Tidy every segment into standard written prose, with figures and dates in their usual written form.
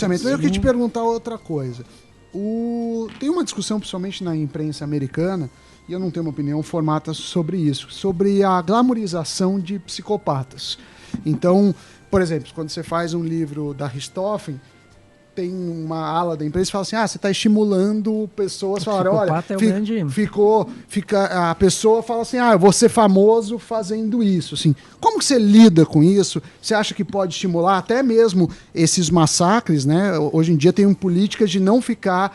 Eu queria te perguntar outra coisa. Tem uma discussão, principalmente na imprensa americana, e eu não tenho uma opinião formada sobre isso, sobre a glamorização de psicopatas. Então, por exemplo, quando você faz um livro da Richthofen, tem uma ala da imprensa que fala assim, você está estimulando pessoas a falarem, olha, a pessoa fala assim, eu vou ser famoso fazendo isso. Assim, como que você lida com isso? Você acha que pode estimular até mesmo esses massacres, né? Hoje em dia tem políticas de não ficar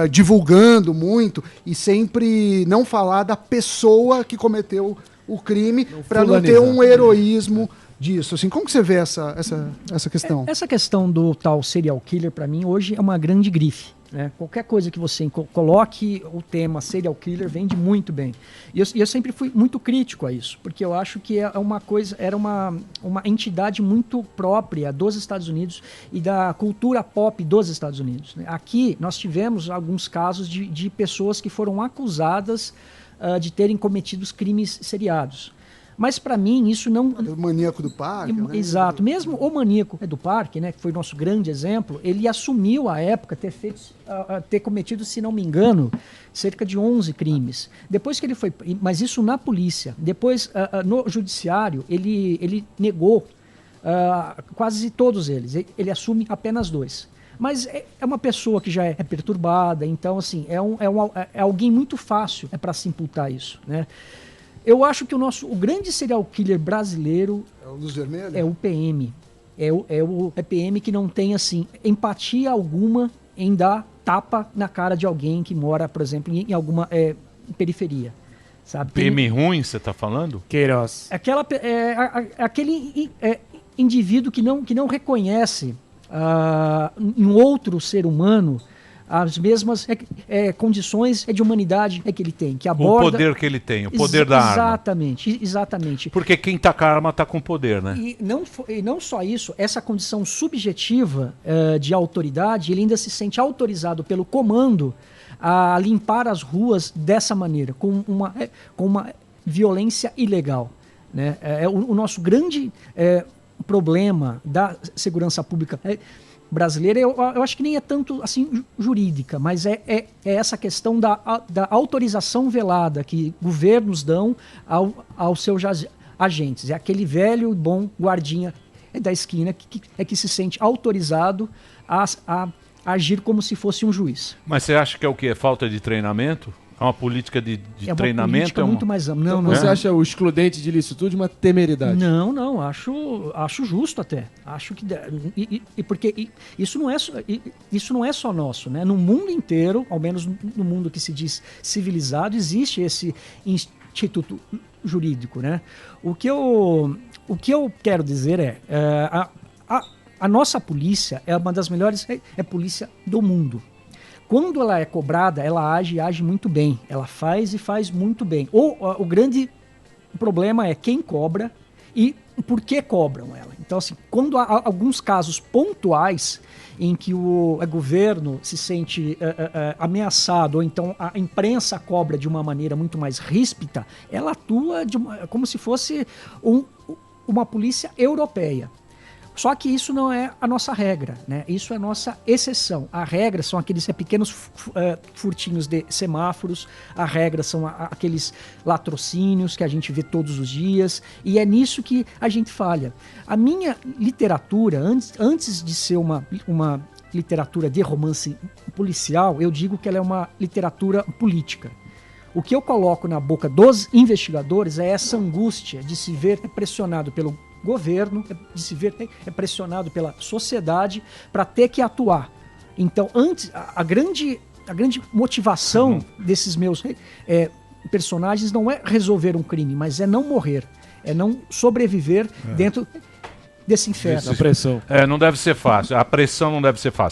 divulgando muito e sempre não falar da pessoa que cometeu o crime para não ter um heroísmo disso, assim, como que você vê essa questão? Essa questão do tal serial killer, para mim, hoje é uma grande grife, né? Qualquer coisa que você coloque o tema serial killer vende muito bem. E eu sempre fui muito crítico a isso, porque eu acho que era uma entidade muito própria dos Estados Unidos e da cultura pop dos Estados Unidos, né? Aqui nós tivemos alguns casos de pessoas que foram acusadas de terem cometido crimes seriados. Mas para mim isso não... O maníaco do parque, né? Exato. Mesmo o maníaco do parque, né, que foi o nosso grande exemplo, ele assumiu à época ter cometido, se não me engano, cerca de 11 crimes. Depois que ele foi... Mas isso na polícia. Depois, no judiciário, ele negou quase todos eles. Ele assume apenas 2. Mas é uma pessoa que já é perturbada, então assim, é alguém muito fácil para se imputar isso, né? Eu acho que o grande serial killer brasileiro é o PM. É o PM que não tem, assim, empatia alguma em dar tapa na cara de alguém que mora, por exemplo, em alguma periferia. Sabe? PM ruim, você está falando? Queiroz. Aquele indivíduo que não reconhece em outro ser humano as mesmas condições de humanidade que ele tem, que aborda... O poder que ele tem, o poder da arma. Exatamente. Porque quem tá com a arma tá com poder, né? E não só isso, essa condição subjetiva de autoridade, ele ainda se sente autorizado pelo comando a limpar as ruas dessa maneira, com uma violência ilegal, né? O nosso grande problema da segurança pública brasileira, eu acho que nem é tanto assim jurídica, mas é essa questão da autorização velada que governos dão aos seus agentes. É aquele velho bom guardinha da esquina que se sente autorizado a agir como se fosse um juiz. Mas você acha que é o quê? Falta de treinamento? É uma política de treinamento? Política muito mais ampla. Então você acha o excludente de licitude uma temeridade? Não, acho justo até. Acho que porque isso não é só nosso, né? No mundo inteiro, ao menos no mundo que se diz civilizado, existe esse instituto jurídico, né? O que eu quero dizer a nossa polícia é uma das melhores polícia do mundo. Quando ela é cobrada, ela age muito bem. Ela faz e faz muito bem. O grande problema é quem cobra e por que cobram ela. Então, assim, quando há alguns casos pontuais em que o governo se sente ameaçado, ou então a imprensa cobra de uma maneira muito mais ríspida, ela atua como se fosse uma polícia europeia. Só que isso não é a nossa regra, né? Isso é a nossa exceção. A regra são aqueles pequenos furtinhos de semáforos, a regra são aqueles latrocínios que a gente vê todos os dias, e é nisso que a gente falha. A minha literatura, antes de ser uma literatura de romance policial, eu digo que ela é uma literatura política. O que eu coloco na boca dos investigadores é essa angústia de se ver pressionado pelo governo, de se ver pressionado pela sociedade para ter que atuar. Então, antes, a grande motivação desses meus personagens não é resolver um crime, mas é não morrer, é não sobreviver dentro desse inferno. A pressão. Não deve ser fácil. A pressão não deve ser fácil.